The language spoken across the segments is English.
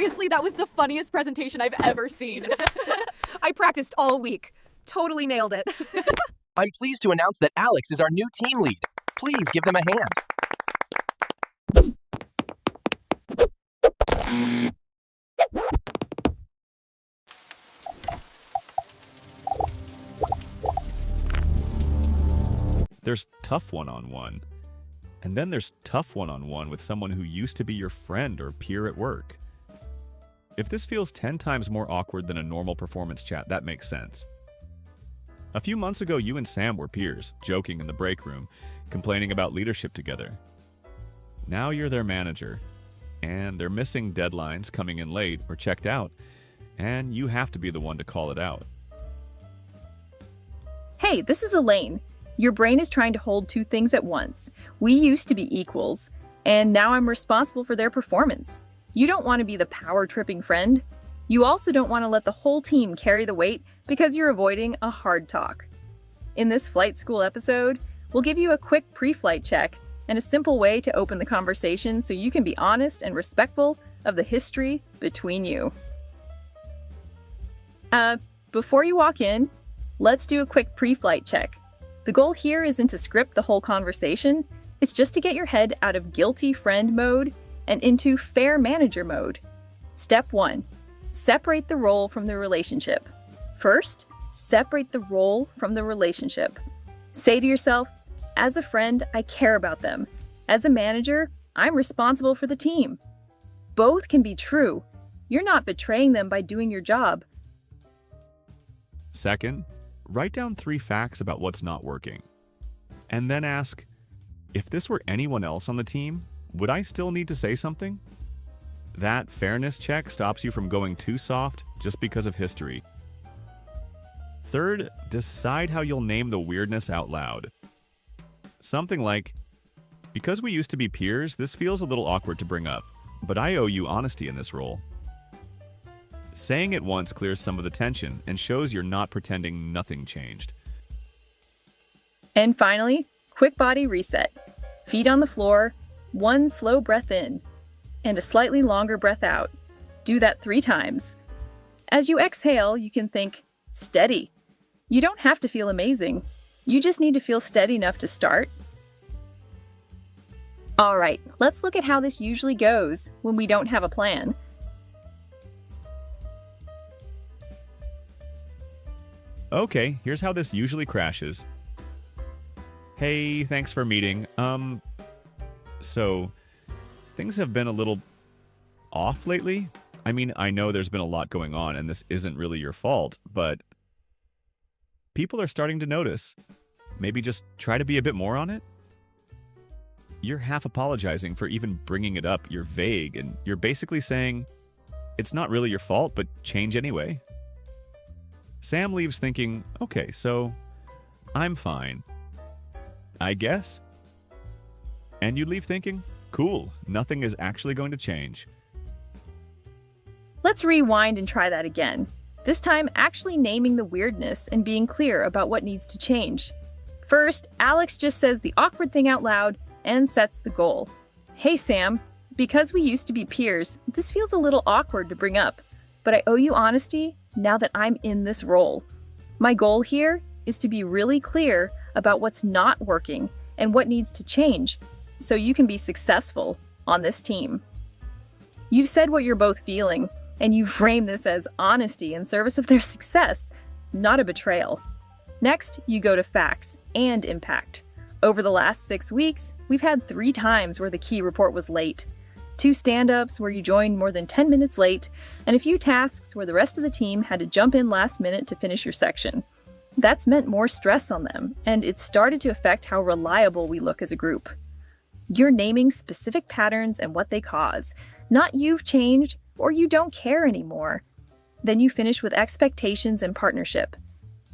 Seriously, that was the funniest presentation I've ever seen. I practiced all week. Totally nailed it. I'm pleased to announce that Alex is our new team lead. Please give them a hand. There's tough one-on-one. And then there's tough one-on-one with someone who used to be your friend or peer at work. If this feels 10 times more awkward than a normal performance chat, that makes sense. A few months ago, you and Sam were peers, joking in the break room, complaining about leadership together. Now you're their manager, and they're missing deadlines, coming in late, or checked out, and you have to be the one to call it out. Hey, this is Elaine. Your brain is trying to hold two things at once. We used to be equals, and now I'm responsible for their performance. You don't want to be the power-tripping friend. You also don't want to let the whole team carry the weight because you're avoiding a hard talk. In this flight school episode, we'll give you a quick pre-flight check and a simple way to open the conversation so you can be honest and respectful of the history between you. Before you walk in, let's do a quick pre-flight check. The goal here isn't to script the whole conversation, it's just to get your head out of guilty friend mode and into fair manager mode. Step 1. Separate the role from the relationship. First, separate the role from the relationship. Say to yourself, as a friend, I care about them. As a manager, I'm responsible for the team. Both can be true. You're not betraying them by doing your job. Second, write down 3 facts about what's not working. And then ask, if this were anyone else on the team, would I still need to say something? That fairness check stops you from going too soft just because of history. Third, decide how you'll name the weirdness out loud. Something like, because we used to be peers, this feels a little awkward to bring up, but I owe you honesty in this role. Saying it once clears some of the tension and shows you're not pretending nothing changed. And finally, quick body reset. Feet on the floor, 1 slow breath in, and a slightly longer breath out. Do that 3 times. As you exhale, you can think, steady. You don't have to feel amazing. You just need to feel steady enough to start. All right, let's look at how this usually goes when we don't have a plan. Okay, here's how this usually crashes. Hey, thanks for meeting. So, things have been a little off lately. I mean, I know there's been a lot going on and this isn't really your fault, but people are starting to notice. Maybe just try to be a bit more on it. You're half apologizing for even bringing it up. You're vague and you're basically saying, it's not really your fault, but change anyway. Sam leaves thinking, okay, so I'm fine, I guess. And you leave thinking, cool, nothing is actually going to change. Let's rewind and try that again. This time, actually naming the weirdness and being clear about what needs to change. First, Alex just says the awkward thing out loud and sets the goal. Hey Sam, because we used to be peers, this feels a little awkward to bring up, but I owe you honesty now that I'm in this role. My goal here is to be really clear about what's not working and what needs to change so you can be successful on this team. You've said what you're both feeling, and you frame this as honesty in service of their success, not a betrayal. Next, you go to facts and impact. Over the last 6 weeks, we've had 3 times where the key report was late, 2 stand-ups where you joined more than 10 minutes late, and a few tasks where the rest of the team had to jump in last minute to finish your section. That's meant more stress on them, and it's started to affect how reliable we look as a group. You're naming specific patterns and what they cause, not you've changed or you don't care anymore. Then you finish with expectations and partnership.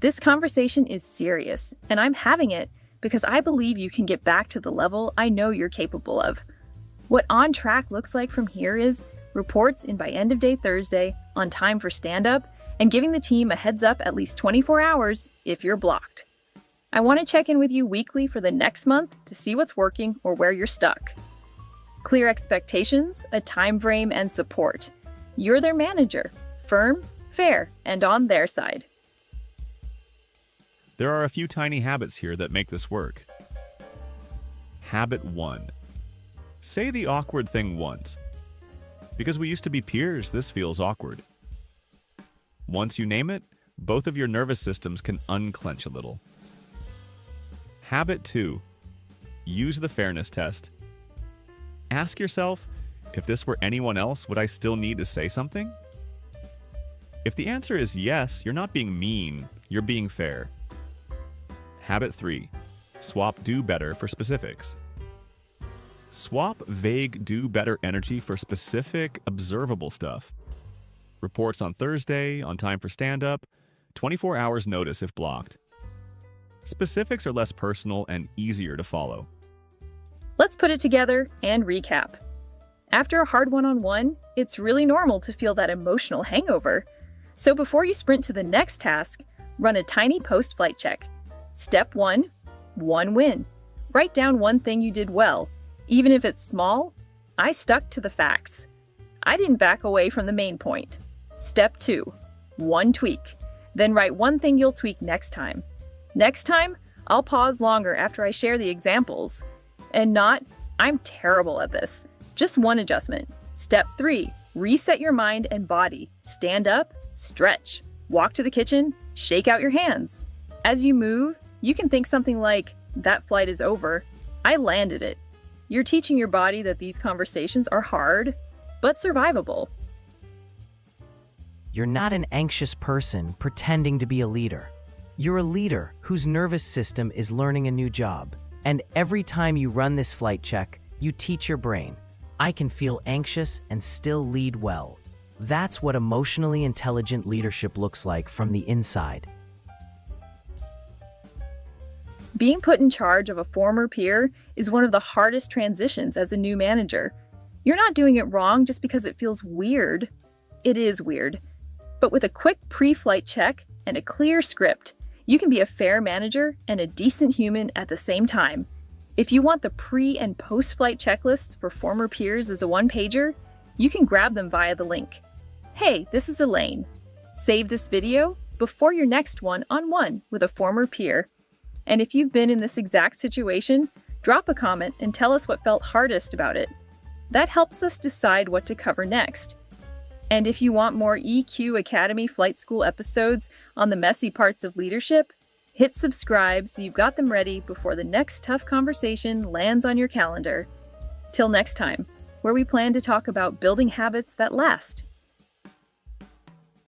This conversation is serious, and I'm having it because I believe you can get back to the level I know you're capable of. What on track looks like from here is reports in by end of day Thursday, on time for stand-up, and giving the team a heads up at least 24 hours if you're blocked. I want to check in with you weekly for the next month to see what's working or where you're stuck. Clear expectations, a time frame, and support. You're their manager, firm, fair, and on their side. There are a few tiny habits here that make this work. Habit 1. Say the awkward thing once. Because we used to be peers, this feels awkward. Once you name it, both of your nervous systems can unclench a little. Habit 2. Use the fairness test. Ask yourself, if this were anyone else, would I still need to say something? If the answer is yes, you're not being mean, you're being fair. Habit 3. Swap do better for specifics. Swap vague do better energy for specific, observable stuff. Reports on Thursday, on time for stand-up, 24 hours notice if blocked. Specifics are less personal and easier to follow. Let's put it together and recap. After a hard one-on-one, it's really normal to feel that emotional hangover. So before you sprint to the next task, run a tiny post-flight check. Step 1, one win. Write down one thing you did well. Even if it's small, I stuck to the facts. I didn't back away from the main point. Step 2, one tweak. Then write one thing you'll tweak next time. Next time, I'll pause longer after I share the examples. And not, I'm terrible at this. Just one adjustment. Step 3, reset your mind and body. Stand up, stretch. Walk to the kitchen, shake out your hands. As you move, you can think something like, that flight is over. I landed it. You're teaching your body that these conversations are hard, but survivable. You're not an anxious person pretending to be a leader. You're a leader whose nervous system is learning a new job. And every time you run this flight check, you teach your brain, I can feel anxious and still lead well. That's what emotionally intelligent leadership looks like from the inside. Being put in charge of a former peer is one of the hardest transitions as a new manager. You're not doing it wrong just because it feels weird. It is weird. But with a quick pre-flight check and a clear script, you can be a fair manager and a decent human at the same time. If you want the pre- and post-flight checklists for former peers as a one-pager, you can grab them via the link. Hey, this is Elaine. Save this video before your next one-on-one with a former peer. And if you've been in this exact situation, drop a comment and tell us what felt hardest about it. That helps us decide what to cover next. And if you want more EQ Academy Flight School episodes on the messy parts of leadership, hit subscribe so you've got them ready before the next tough conversation lands on your calendar. Till next time, where we plan to talk about building habits that last.